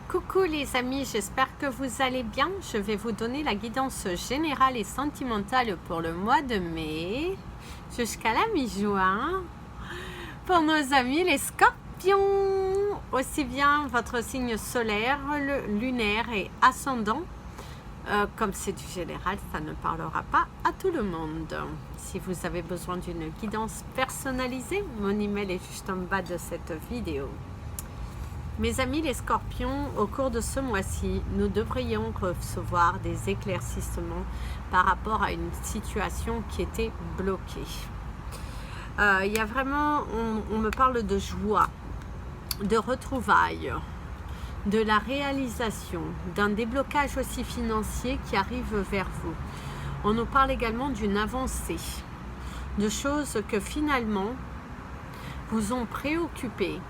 Coucou les amis, j'espère que vous allez bien. Je vais vous donner la guidance générale et sentimentale pour le mois de mai jusqu'à la mi-juin pour nos amis les scorpions. Aussi bien votre signe solaire, lunaire et ascendant. Comme c'est du général, ça ne parlera pas à tout le monde. Si vous avez besoin d'une guidance personnalisée, mon email est juste en bas de cette vidéo. Mes amis les scorpions, au cours de ce mois-ci, nous devrions recevoir des éclaircissements par rapport à une situation qui était bloquée. Il y a vraiment, on me parle de joie, de retrouvailles, de la réalisation, d'un déblocage aussi financier qui arrive vers vous. On nous parle également d'une avancée, de choses que finalement vous ont préoccupé,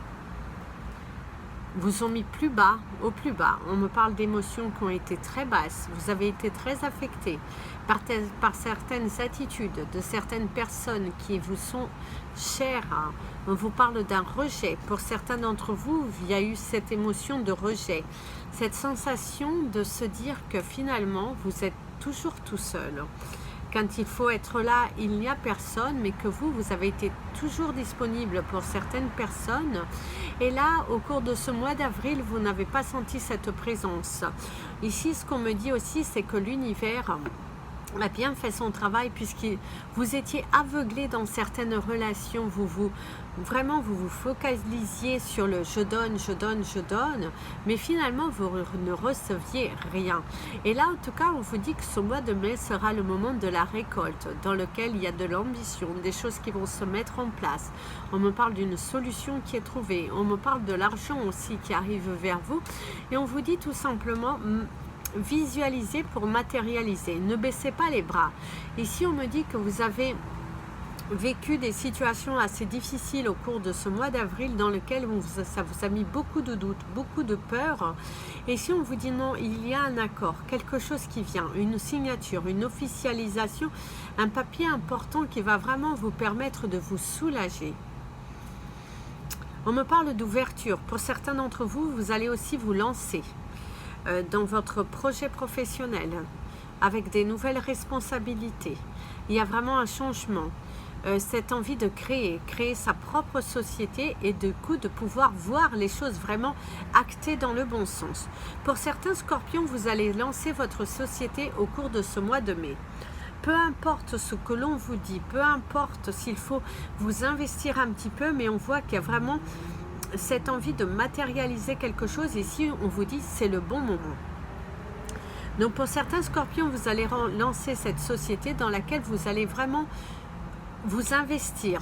vous ont mis plus bas, au plus bas. On me parle d'émotions qui ont été très basses. Vous avez été très affecté par certaines attitudes de certaines personnes qui vous sont chères. On vous parle d'un rejet. Pour certains d'entre vous, il y a eu cette émotion de rejet. Cette sensation de se dire que finalement, vous êtes toujours tout seul. Quand il faut être là, il n'y a personne, mais que vous avez été toujours disponible pour certaines personnes. Et là, au cours de ce mois d'avril, vous n'avez pas senti cette présence. Ici, ce qu'on me dit aussi, c'est que l'univers a bien fait son travail puisque vous étiez aveuglé dans certaines relations. Vraiment, vous vous focalisiez sur le je donne, je donne, je donne, mais finalement, vous ne receviez rien. Et là, en tout cas, on vous dit que ce mois de mai sera le moment de la récolte, dans lequel il y a de l'ambition, des choses qui vont se mettre en place. On me parle d'une solution qui est trouvée. On me parle de l'argent aussi qui arrive vers vous. Et on vous dit tout simplement, visualisez pour matérialiser. Ne baissez pas les bras. Ici, on me dit que vous avez vécu des situations assez difficiles au cours de ce mois d'avril dans lequel ça vous a mis beaucoup de doutes, beaucoup de peur. Et si on vous dit non, il y a un accord, quelque chose qui vient, une signature, une officialisation, un papier important qui va vraiment vous permettre de vous soulager. On me parle d'ouverture. Pour certains d'entre vous, vous allez aussi vous lancer dans votre projet professionnel avec des nouvelles responsabilités. Il y a vraiment un changement. Cette envie de créer sa propre société et du coup de pouvoir voir les choses vraiment actées dans le bon sens. Pour certains scorpions, vous allez lancer votre société au cours de ce mois de mai. Peu importe ce que l'on vous dit, peu importe s'il faut vous investir un petit peu, mais on voit qu'il y a vraiment cette envie de matérialiser quelque chose. Ici, on vous dit c'est le bon moment. Donc pour certains scorpions, vous allez lancer cette société dans laquelle vous allez vraiment vous investir.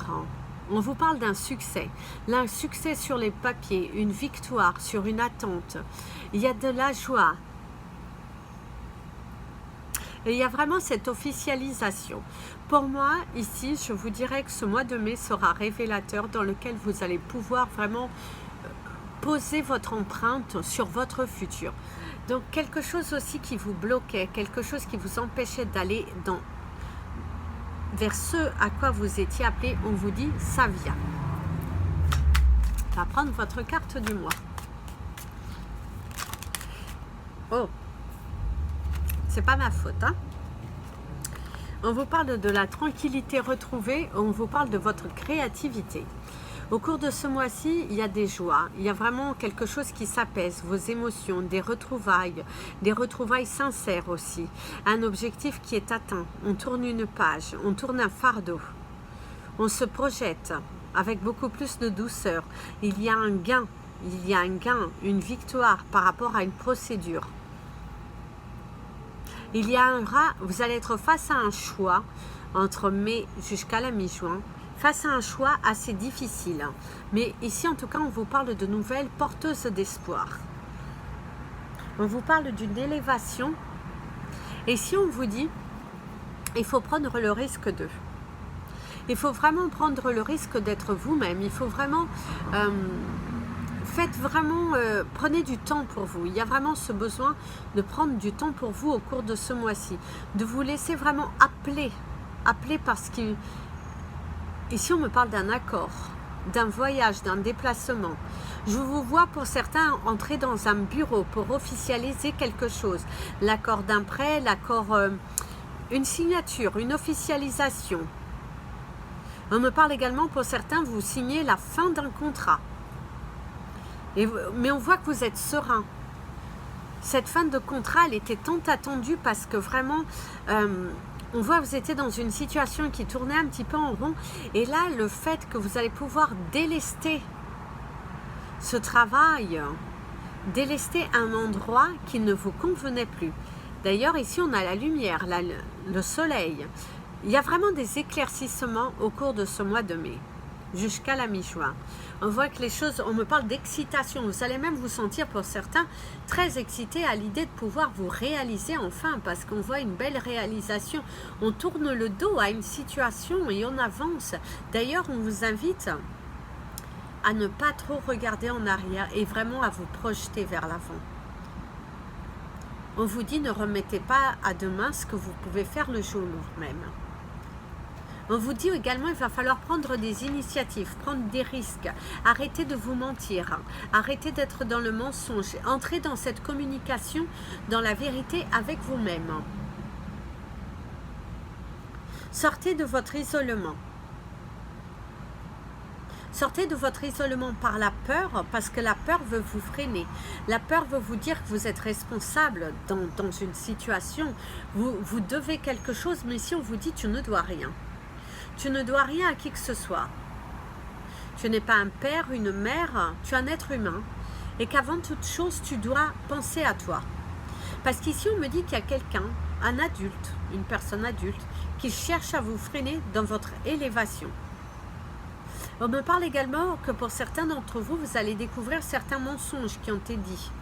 On vous parle d'un succès. Un succès sur les papiers, une victoire sur une attente. Il y a de la joie. Et il y a vraiment cette officialisation. Pour moi, ici, je vous dirais que ce mois de mai sera révélateur dans lequel vous allez pouvoir vraiment poser votre empreinte sur votre futur. Donc, quelque chose aussi qui vous bloquait, quelque chose qui vous empêchait d'aller vers ce à quoi vous étiez appelé, on vous dit, ça vient. On va prendre votre carte du mois. Oh, c'est pas ma faute, hein. On vous parle de la tranquillité retrouvée, on vous parle de votre créativité. Au cours de ce mois-ci, il y a des joies, il y a vraiment quelque chose qui s'apaise, vos émotions, des retrouvailles sincères aussi. Un objectif qui est atteint, on tourne une page, on tourne un fardeau. On se projette avec beaucoup plus de douceur. Il y a un gain, une victoire par rapport à une procédure. Il y a vous allez être face à un choix entre mai jusqu'à la mi-juin, face à un choix assez difficile. Mais ici, en tout cas, on vous parle de nouvelles porteuses d'espoir. On vous parle d'une élévation. Et si on vous dit, il faut prendre le risque de. Il faut vraiment prendre le risque d'être vous-même. Il faut vraiment... prenez du temps pour vous. Il y a vraiment ce besoin de prendre du temps pour vous au cours de ce mois-ci. De vous laisser vraiment appeler parce que ici on me parle d'un accord. d'un voyage, d'un déplacement. Je vous vois pour certains entrer dans un bureau pour officialiser quelque chose. L'accord d'un prêt, l'accord, une signature, une officialisation. On me parle également pour certains, vous signez la fin d'un contrat. Mais on voit que vous êtes serein. Cette fin de contrat, elle était tant attendue parce que vraiment, on voit que vous étiez dans une situation qui tournait un petit peu en rond. Et là, le fait que vous allez pouvoir délester ce travail, délester un endroit qui ne vous convenait plus. D'ailleurs, ici, on a la lumière, là, le soleil. Il y a vraiment des éclaircissements au cours de ce mois de mai, jusqu'à la mi-juin. On voit que les choses, on me parle d'excitation. Vous allez même vous sentir, pour certains, très excités à l'idée de pouvoir vous réaliser enfin, parce qu'on voit une belle réalisation. On tourne le dos à une situation et on avance. D'ailleurs, on vous invite à ne pas trop regarder en arrière et vraiment à vous projeter vers l'avant. On vous dit, ne remettez pas à demain ce que vous pouvez faire le jour même. On vous dit également, il va falloir prendre des initiatives, prendre des risques, arrêtez de vous mentir, arrêtez d'être dans le mensonge, entrez dans cette communication, dans la vérité avec vous-même. Sortez de votre isolement. Sortez de votre isolement par la peur, parce que la peur veut vous freiner. La peur veut vous dire que vous êtes responsable dans une situation. Vous devez quelque chose, mais si on vous dit tu ne dois rien. Tu ne dois rien à qui que ce soit. Tu n'es pas un père, une mère, tu es un être humain. Et qu'avant toute chose, tu dois penser à toi. Parce qu'ici, on me dit qu'il y a quelqu'un, un adulte, une personne adulte, qui cherche à vous freiner dans votre élévation. On me parle également que pour certains d'entre vous, vous allez découvrir certains mensonges qui ont été dits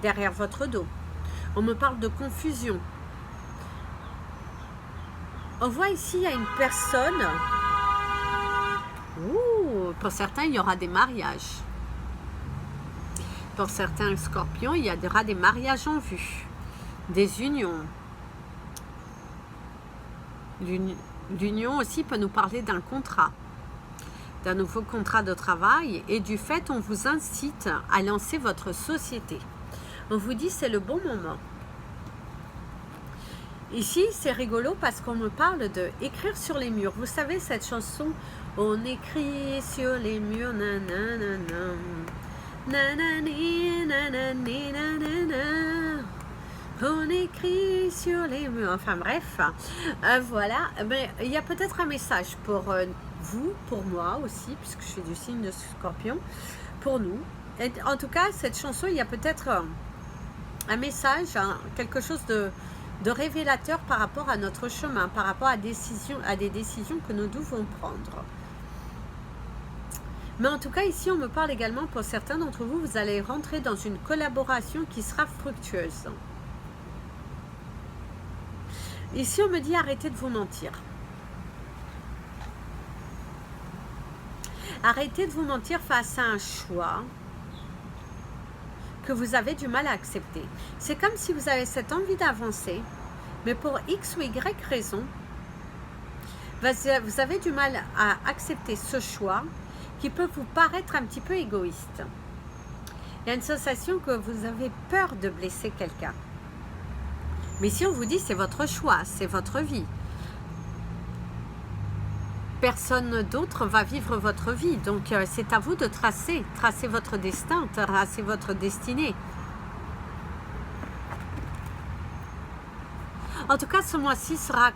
derrière votre dos. On me parle de confusion. On voit ici, il y a une personne. Ouh, pour certains, il y aura des mariages. Pour certains scorpions, il y aura des mariages en vue, des unions. L'union aussi peut nous parler d'un contrat, d'un nouveau contrat de travail, et du fait, on vous incite à lancer votre société. On vous dit, c'est le bon moment. Ici, c'est rigolo parce qu'on me parle de écrire sur les murs. Vous savez cette chanson, on écrit sur les murs, nanana, nanani, nanani, nanana. On écrit sur les murs. Enfin bref, voilà. Mais il y a peut-être un message pour vous, pour moi aussi, puisque je suis du signe de Scorpion, pour nous. Et en tout cas, cette chanson, il y a peut-être un message, quelque chose de révélateur par rapport à notre chemin, par rapport à des décisions que nous devons prendre. Mais en tout cas, ici, on me parle également, pour certains d'entre vous, vous allez rentrer dans une collaboration qui sera fructueuse. Ici, on me dit, arrêtez de vous mentir. Arrêtez de vous mentir face à un choix que vous avez du mal à accepter. C'est comme si vous avez cette envie d'avancer, mais pour X ou Y raison, vous avez du mal à accepter ce choix qui peut vous paraître un petit peu égoïste. Il y a une sensation que vous avez peur de blesser quelqu'un. Mais si on vous dit c'est votre choix, c'est votre vie, personne d'autre va vivre votre vie. Donc, c'est à vous de tracer votre destin, tracer votre destinée. En tout cas, ce mois-ci sera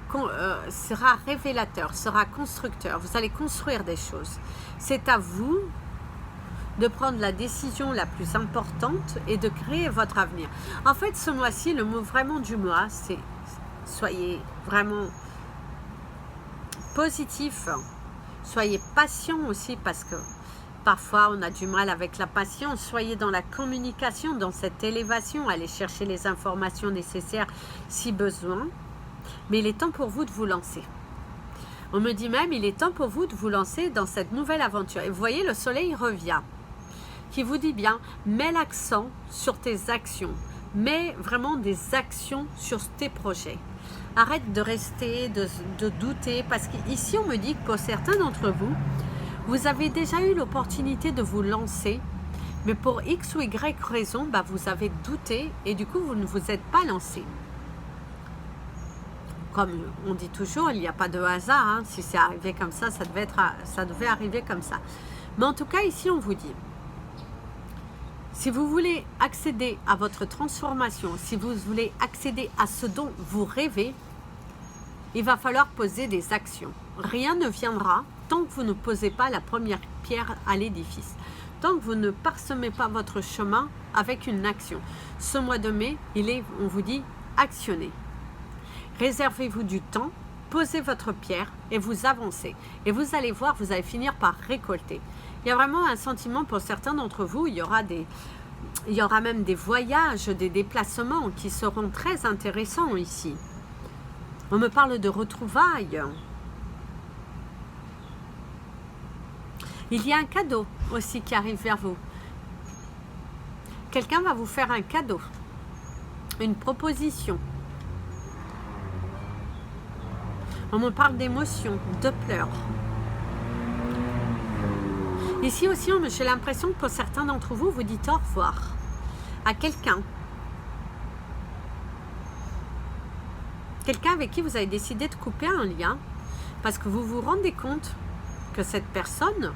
révélateur, sera constructeur. Vous allez construire des choses. C'est à vous de prendre la décision la plus importante et de créer votre avenir. En fait, ce mois-ci, le mot vraiment du mois, c'est soyez vraiment positif, soyez patient aussi, parce que parfois on a du mal avec la patience. Soyez dans la communication, dans cette élévation, allez chercher les informations nécessaires si besoin, mais il est temps pour vous de vous lancer. On me dit même, il est temps pour vous de vous lancer dans cette nouvelle aventure. Et vous voyez, le soleil revient, qui vous dit bien, mets l'accent sur tes actions, mets vraiment des actions sur tes projets. Arrête de rester, de douter, parce qu'ici on me dit que pour certains d'entre vous, Vous avez déjà eu l'opportunité de vous lancer, mais pour X ou Y raison, bah, vous avez douté et du coup, vous ne vous êtes pas lancé. Comme on dit toujours, il n'y a pas de hasard. Hein. Si c'est arrivé comme ça devait arriver comme ça. Mais en tout cas, ici, on vous dit, si vous voulez accéder à votre transformation, si vous voulez accéder à ce dont vous rêvez, il va falloir poser des actions. Rien ne viendra tant que vous ne posez pas la première pierre à l'édifice. Tant que vous ne parsemez pas votre chemin avec une action. Ce mois de mai, on vous dit, actionnez. Réservez-vous du temps, posez votre pierre et vous avancez. Et vous allez voir, vous allez finir par récolter. Il y a vraiment un sentiment pour certains d'entre vous, il y aura même des voyages, des déplacements qui seront très intéressants ici. On me parle de retrouvailles. Il y a un cadeau aussi qui arrive vers vous. Quelqu'un va vous faire un cadeau, une proposition. On me parle d'émotions, de pleurs. Ici aussi, j'ai l'impression que pour certains d'entre vous, vous dites au revoir à quelqu'un. Quelqu'un avec qui vous avez décidé de couper un lien parce que vous vous rendez compte que cette personne,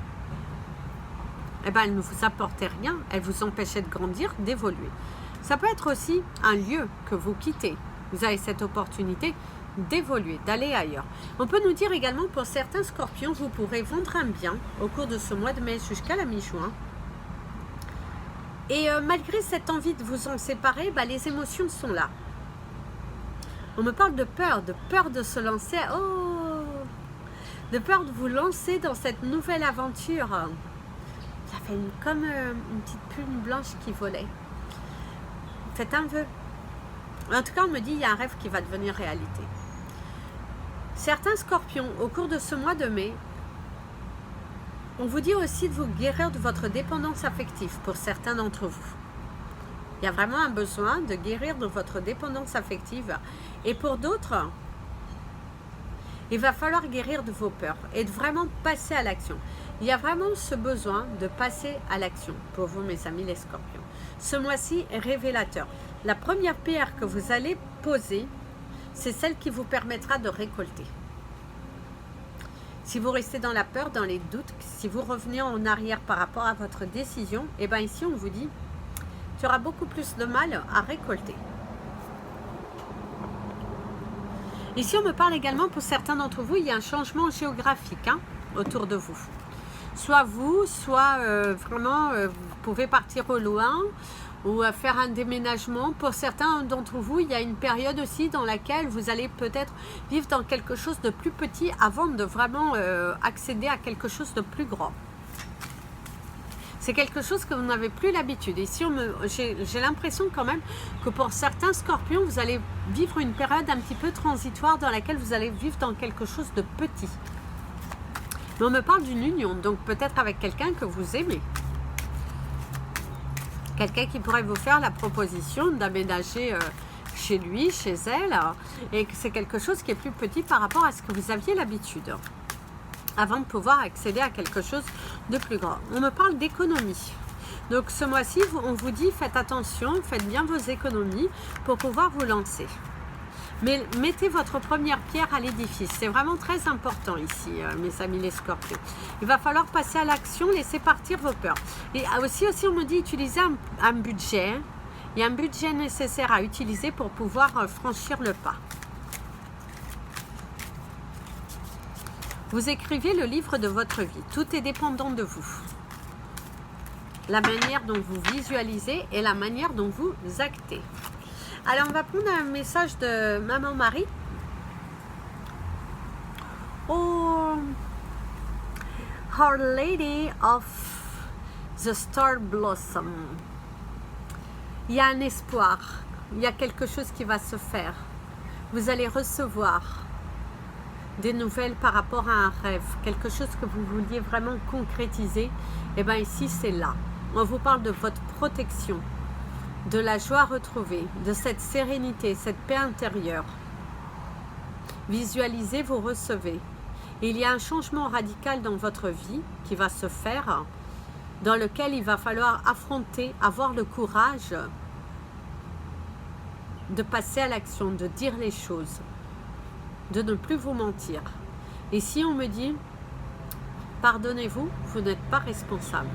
eh ben, elle ne vous apportait rien, elle vous empêchait de grandir, d'évoluer. Ça peut être aussi un lieu que vous quittez. Vous avez cette opportunité d'évoluer, d'aller ailleurs. On peut nous dire également pour certains scorpions, vous pourrez vendre un bien au cours de ce mois de mai jusqu'à la mi-juin. Et malgré cette envie de vous en séparer, bah, les émotions sont là. On me parle de peur de se lancer. Oh, de peur de vous lancer dans cette nouvelle aventure. Ça fait comme une petite plume blanche qui volait. Faites un vœu. En tout cas, on me dit il y a un rêve qui va devenir réalité. Certains scorpions, au cours de ce mois de mai, on vous dit aussi de vous guérir de votre dépendance affective pour certains d'entre vous. Il y a vraiment un besoin de guérir de votre dépendance affective. Et pour d'autres, il va falloir guérir de vos peurs et de vraiment passer à l'action. Il y a vraiment ce besoin de passer à l'action pour vous, mes amis les scorpions. Ce mois-ci est révélateur. La première pierre que vous allez poser, c'est celle qui vous permettra de récolter. Si vous restez dans la peur, dans les doutes, si vous revenez en arrière par rapport à votre décision, et bien ici on vous dit, tu auras beaucoup plus de mal à récolter. Ici on me parle également, pour certains d'entre vous, il y a un changement géographique autour de vous. Soit vous, soit vraiment vous pouvez partir au loin ou faire un déménagement. Pour certains d'entre vous, il y a une période aussi dans laquelle vous allez peut-être vivre dans quelque chose de plus petit avant de vraiment accéder à quelque chose de plus grand. C'est quelque chose que vous n'avez plus l'habitude. Ici, j'ai l'impression quand même que pour certains scorpions, vous allez vivre une période un petit peu transitoire dans laquelle vous allez vivre dans quelque chose de petit. Mais on me parle d'une union, donc peut-être avec quelqu'un que vous aimez. Quelqu'un qui pourrait vous faire la proposition d'aménager chez lui, chez elle, et que c'est quelque chose qui est plus petit par rapport à ce que vous aviez l'habitude, avant de pouvoir accéder à quelque chose de plus grand. On me parle d'économie. Donc ce mois-ci, on vous dit, faites attention, faites bien vos économies pour pouvoir vous lancer. Mais mettez votre première pierre à l'édifice. C'est vraiment très important ici, mes amis les scorpions. Il va falloir passer à l'action, laisser partir vos peurs. Et aussi on me dit, utilisez un budget. Il y a un budget nécessaire à utiliser pour pouvoir franchir le pas. Vous écrivez le livre de votre vie. Tout est dépendant de vous. La manière dont vous visualisez et la manière dont vous actez. Alors, on va prendre un message de Maman Marie. Oh, Our Lady of the Star Blossom. Il y a un espoir. Il y a quelque chose qui va se faire. Vous allez recevoir des nouvelles par rapport à un rêve. Quelque chose que vous vouliez vraiment concrétiser. Et bien ici, c'est là. On vous parle de votre protection, de la joie retrouvée, de cette sérénité, cette paix intérieure. Visualisez, vous recevez. Il y a un changement radical dans votre vie qui va se faire, dans lequel il va falloir affronter, avoir le courage de passer à l'action, de dire les choses, de ne plus vous mentir. Et si on me dit, pardonnez-vous, vous n'êtes pas responsable.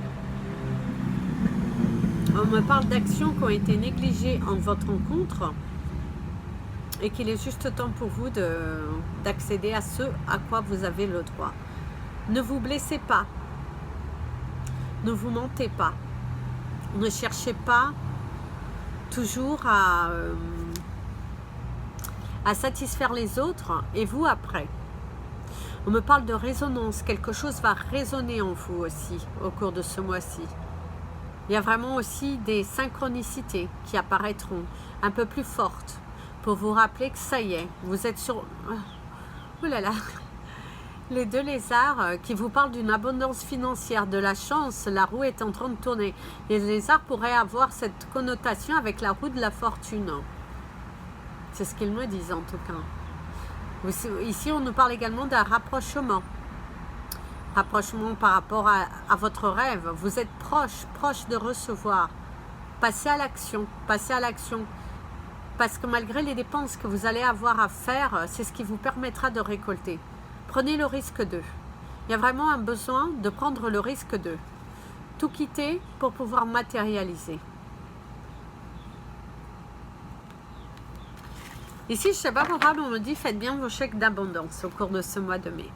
On me parle d'actions qui ont été négligées en votre rencontre et qu'il est juste temps pour vous d'accéder à ce à quoi vous avez le droit. Ne vous blessez pas. Ne vous mentez pas. Ne cherchez pas toujours à satisfaire les autres et vous après. On me parle de résonance. Quelque chose va résonner en vous aussi au cours de ce mois-ci. Il y a vraiment aussi des synchronicités qui apparaîtront un peu plus fortes pour vous rappeler que ça y est, vous êtes sur... Oh là là, les deux lézards qui vous parlent d'une abondance financière, de la chance, la roue est en train de tourner. Les lézards pourraient avoir cette connotation avec la roue de la fortune. C'est ce qu'ils me disent en tout cas. Ici, on nous parle également d'un rapprochement. Rapprochement par rapport à votre rêve. Vous êtes proche de recevoir. Passez à l'action, passez à l'action. Parce que malgré les dépenses que vous allez avoir à faire, c'est ce qui vous permettra de récolter. Prenez le risque d'eux. Il y a vraiment un besoin de prendre le risque d'eux. Tout quitter pour pouvoir matérialiser. Ici, je ne sais pas pourquoi, mais on me dit faites bien vos chèques d'abondance au cours de ce mois de mai.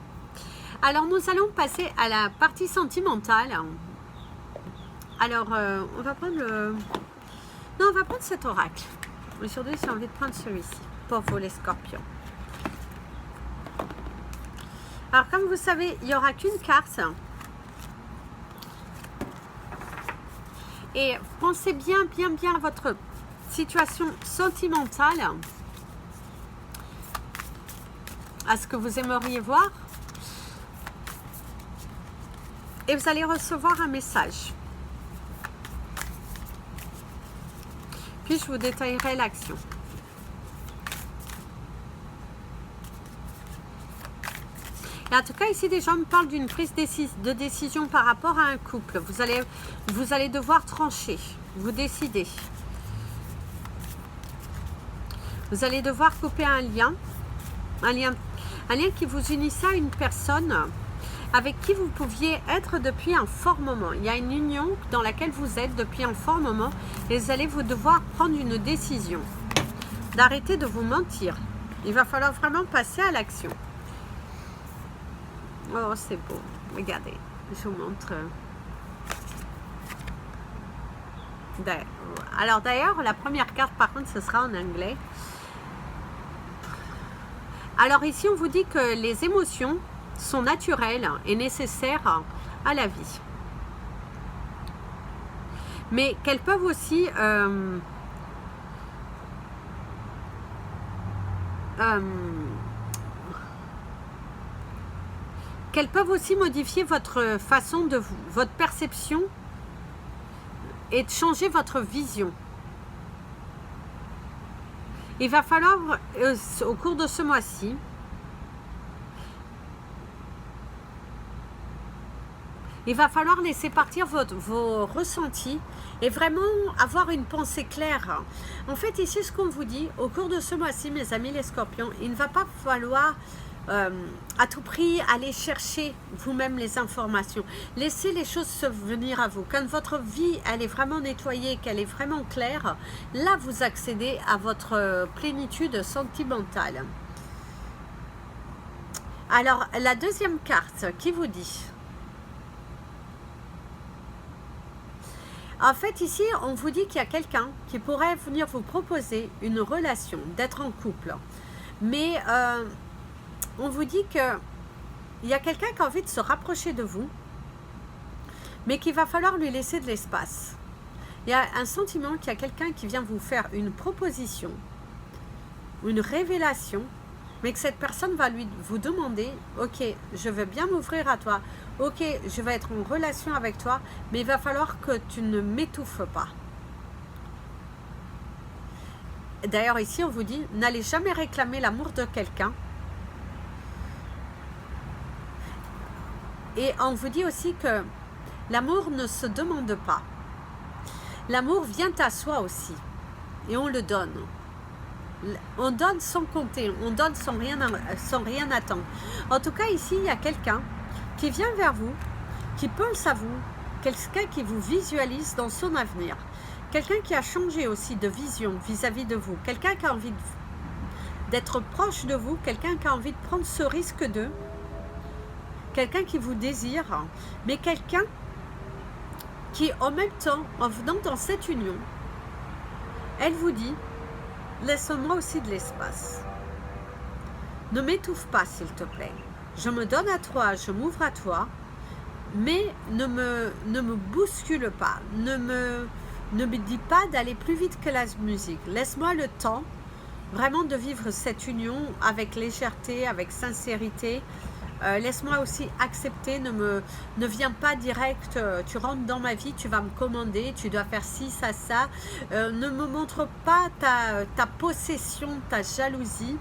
Alors, nous allons passer à la partie sentimentale. Alors, on va prendre le... Non, on va prendre cet oracle. Aujourd'hui, j'ai envie de prendre celui-ci pour vous, les scorpions. Alors, comme vous savez, il n'y aura qu'une carte. Et pensez bien à votre situation sentimentale, à ce que vous aimeriez voir. Et vous allez recevoir un message. Puis je vous détaillerai l'action. Et en tout cas, ici, des gens me parlent d'une prise de décision par rapport à un couple. Vous allez devoir trancher, vous décider. Vous allez devoir couper un lien qui vous unissait à une personne avec qui vous pouviez être depuis un fort moment. Il y a une union dans laquelle vous êtes depuis un fort moment et vous allez devoir prendre une décision d'arrêter de vous mentir. Il va falloir vraiment passer à l'action. Oh, c'est beau. Regardez, je vous montre. Alors d'ailleurs, la première carte, par contre, ce sera en anglais. Alors ici, on vous dit que les émotions sont naturelles et nécessaires à la vie. Mais qu'elles peuvent aussi modifier votre façon de votre perception et de changer votre vision. Il va falloir, au cours de ce mois-ci, il va falloir laisser partir vos ressentis et vraiment avoir une pensée claire. En fait, ici, ce qu'on vous dit, au cours de ce mois-ci, mes amis les scorpions, il ne va pas falloir à tout prix aller chercher vous-même les informations. Laissez les choses se venir à vous. Quand votre vie, elle est vraiment nettoyée, qu'elle est vraiment claire, là, vous accédez à votre plénitude sentimentale. Alors, la deuxième carte qui vous dit... En fait, ici, on vous dit qu'il y a quelqu'un qui pourrait venir vous proposer une relation, d'être en couple. Mais on vous dit qu'il y a quelqu'un qui a envie de se rapprocher de vous, mais qu'il va falloir lui laisser de l'espace. Il y a un sentiment qu'il y a quelqu'un qui vient vous faire une proposition, une révélation, mais que cette personne va vous demander, ok, je veux bien m'ouvrir à toi, ok, je vais être en relation avec toi, mais il va falloir que tu ne m'étouffes pas. D'ailleurs, ici, on vous dit, n'allez jamais réclamer l'amour de quelqu'un Et on vous dit aussi que l'amour ne se demande pas. L'amour vient à soi aussi. Et on le donne. On donne sans compter. On donne sans rien attendre. En tout cas, ici, il y a quelqu'un qui vient vers vous, qui pense à vous, quelqu'un qui vous visualise dans son avenir. Quelqu'un qui a changé aussi de vision vis-à-vis de vous. Quelqu'un qui a envie d'être proche de vous. Quelqu'un qui a envie de prendre ce risque d'eux. Quelqu'un qui vous désire. Mais quelqu'un qui, en même temps, en venant dans cette union, elle vous dit, laisse-moi aussi de l'espace. Ne m'étouffe pas, s'il te plaît. Je me donne à toi, je m'ouvre à toi, mais ne me bouscule pas. Ne me dis pas d'aller plus vite que la musique. Laisse-moi le temps vraiment de vivre cette union avec légèreté, avec sincérité. Laisse-moi aussi accepter, ne viens pas direct, tu rentres dans ma vie, tu vas me commander, tu dois faire ci, ça. Ne me montre pas ta possession, ta jalousie,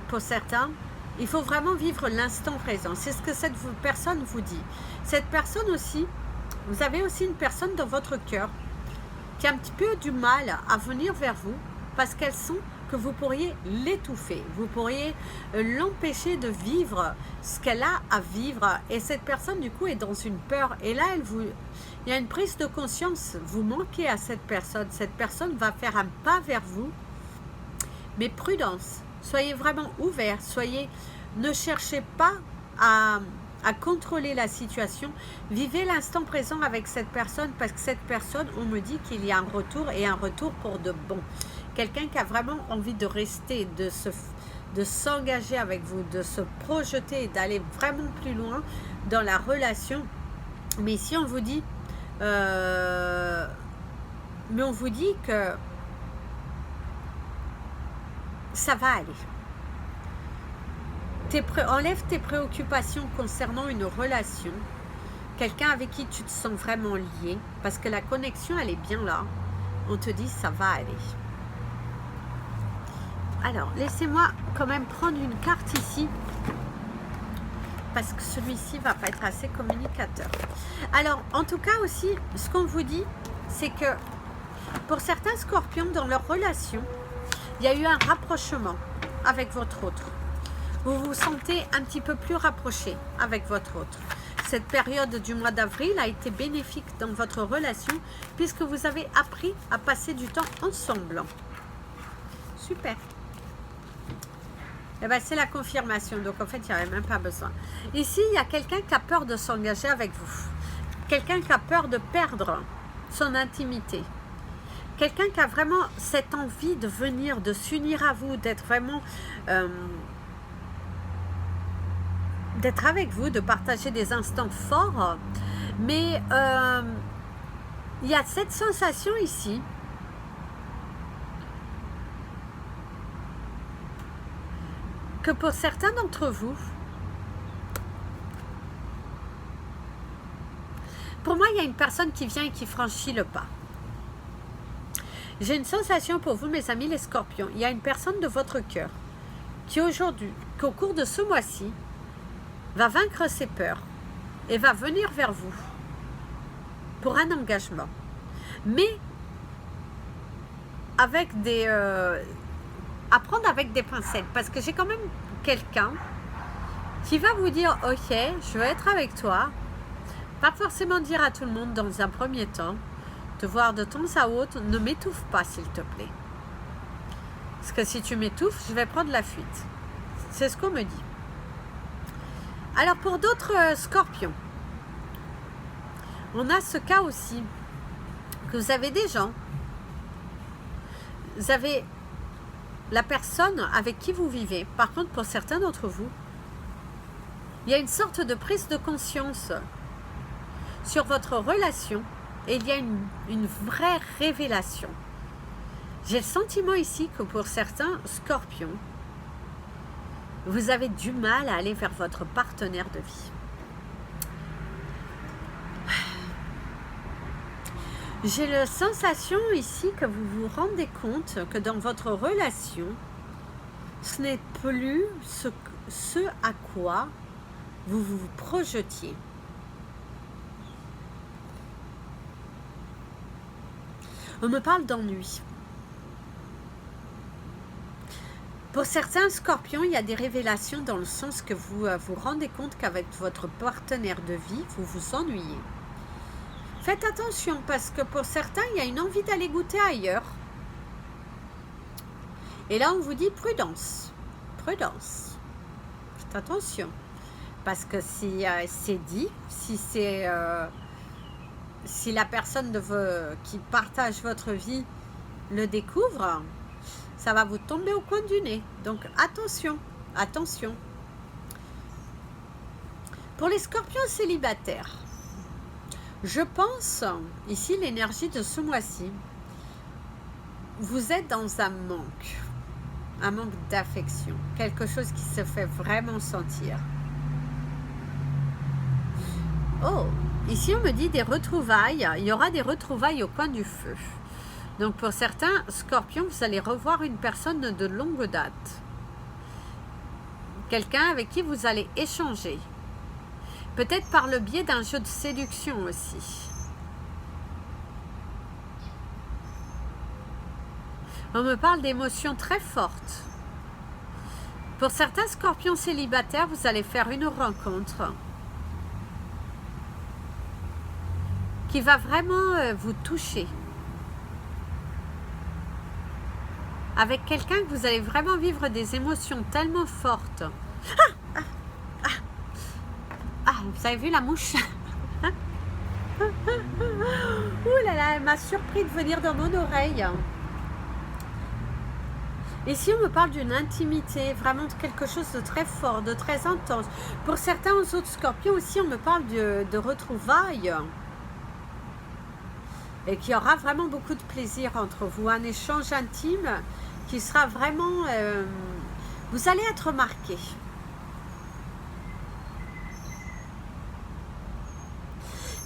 pour certains. Il faut vraiment vivre l'instant présent. C'est ce que cette personne vous dit. Cette personne aussi, vous avez aussi une personne dans votre cœur qui a un petit peu du mal à venir vers vous parce qu'elle sent que vous pourriez l'étouffer, vous pourriez l'empêcher de vivre ce qu'elle a à vivre. Et cette personne, du coup, est dans une peur. Et là, il y a une prise de conscience. Vous manquez à cette personne. Cette personne va faire un pas vers vous. Mais prudence. Soyez vraiment ouverts. Ne cherchez pas à contrôler la situation. Vivez l'instant présent avec cette personne parce que cette personne, on me dit qu'il y a un retour et un retour pour de bon. Quelqu'un qui a vraiment envie de rester, de s'engager avec vous, de se projeter, d'aller vraiment plus loin dans la relation. Mais si on vous dit, que ça va aller. Enlève tes préoccupations concernant une relation, quelqu'un avec qui tu te sens vraiment lié, parce que la connexion, elle est bien là. On te dit, ça va aller. Alors, laissez-moi quand même prendre une carte ici, parce que celui-ci ne va pas être assez communicateur. Alors, en tout cas aussi, ce qu'on vous dit, c'est que pour certains scorpions, dans leur relation, il y a eu un rapprochement avec votre autre. Vous vous sentez un petit peu plus rapproché avec votre autre. Cette période du mois d'avril a été bénéfique dans votre relation, puisque vous avez appris à passer du temps ensemble. Super. Eh bien, c'est la confirmation, donc en fait, il n'y avait même pas besoin. Ici, il y a quelqu'un qui a peur de s'engager avec vous. Quelqu'un qui a peur de perdre son intimité. Quelqu'un qui a vraiment cette envie de venir, de s'unir à vous, d'être vraiment... d'être avec vous, de partager des instants forts. Mais il y a cette sensation ici que pour certains d'entre vous, pour moi, il y a une personne qui vient et qui franchit le pas. J'ai une sensation pour vous, mes amis les scorpions. Il y a une personne de votre cœur qui aujourd'hui, qu'au cours de ce mois-ci, va vaincre ses peurs et va venir vers vous pour un engagement. Mais avec des... à prendre avec des pincettes, parce que j'ai quand même quelqu'un qui va vous dire « Ok, je veux être avec toi », pas forcément dire à tout le monde dans un premier temps, te voir de temps à autre, ne m'étouffe pas s'il te plaît. Parce que si tu m'étouffes, je vais prendre la fuite. C'est ce qu'on me dit. Alors pour d'autres scorpions, on a ce cas aussi, que vous avez des gens, vous avez la personne avec qui vous vivez. Par contre, pour certains d'entre vous, il y a une sorte de prise de conscience sur votre relation et il y a une vraie révélation. J'ai le sentiment ici que pour certains scorpions, vous avez du mal à aller vers votre partenaire de vie. J'ai la sensation ici que vous vous rendez compte que dans votre relation, ce n'est plus ce à quoi vous vous projetiez. On me parle d'ennui. Pour certains scorpions, il y a des révélations dans le sens que vous vous rendez compte qu'avec votre partenaire de vie, vous vous ennuyez. Faites attention parce que pour certains, il y a une envie d'aller goûter ailleurs. Et là, on vous dit prudence. Prudence. Faites attention. Parce que si c'est dit, si la personne qui partage votre vie le découvre, ça va vous tomber au coin du nez. Donc attention, attention. Pour les scorpions célibataires, je pense, ici l'énergie de ce mois-ci, vous êtes dans un manque d'affection, quelque chose qui se fait vraiment sentir. Oh, ici on me dit des retrouvailles, il y aura des retrouvailles au coin du feu. Donc pour certains scorpions, vous allez revoir une personne de longue date. Quelqu'un avec qui vous allez échanger. Peut-être par le biais d'un jeu de séduction aussi. On me parle d'émotions très fortes. Pour certains scorpions célibataires, vous allez faire une rencontre qui va vraiment vous toucher. Avec quelqu'un que vous allez vraiment vivre des émotions tellement fortes. Vous avez vu la mouche? Ouh là là, elle m'a surpris de venir dans mon oreille. Ici, on me parle d'une intimité, vraiment de quelque chose de très fort, de très intense. Pour certains autres scorpions aussi, on me parle de retrouvailles. Et qu'il y aura vraiment beaucoup de plaisir entre vous. Un échange intime qui sera vraiment... vous allez être marqué.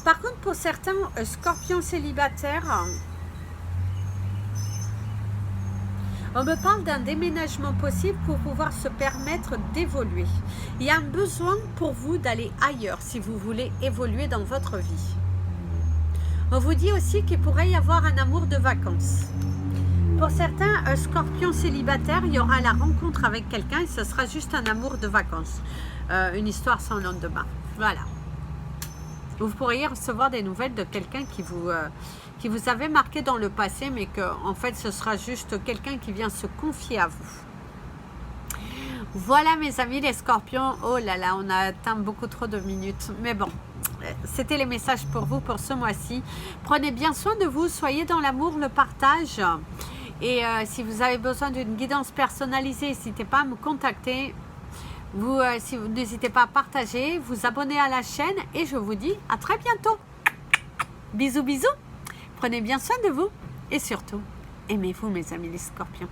Par contre, pour certains scorpions célibataires, on me parle d'un déménagement possible pour pouvoir se permettre d'évoluer. Il y a un besoin pour vous d'aller ailleurs si vous voulez évoluer dans votre vie. On vous dit aussi qu'il pourrait y avoir un amour de vacances. Pour certains scorpions célibataires, il y aura la rencontre avec quelqu'un et ce sera juste un amour de vacances. Une histoire sans lendemain. Voilà. Vous pourriez recevoir des nouvelles de quelqu'un qui vous avait marqué dans le passé, mais que en fait ce sera juste quelqu'un qui vient se confier à vous. Voilà mes amis les scorpions. Oh là là, on a atteint beaucoup trop de minutes. Mais bon, c'était les messages pour vous pour ce mois-ci. Prenez bien soin de vous, soyez dans l'amour, le partage. Et si vous avez besoin d'une guidance personnalisée, n'hésitez pas à me contacter. Si vous n'hésitez pas à partager, vous abonner à la chaîne et je vous dis à très bientôt. Bisous, bisous. Prenez bien soin de vous et surtout, aimez-vous mes amis les scorpions.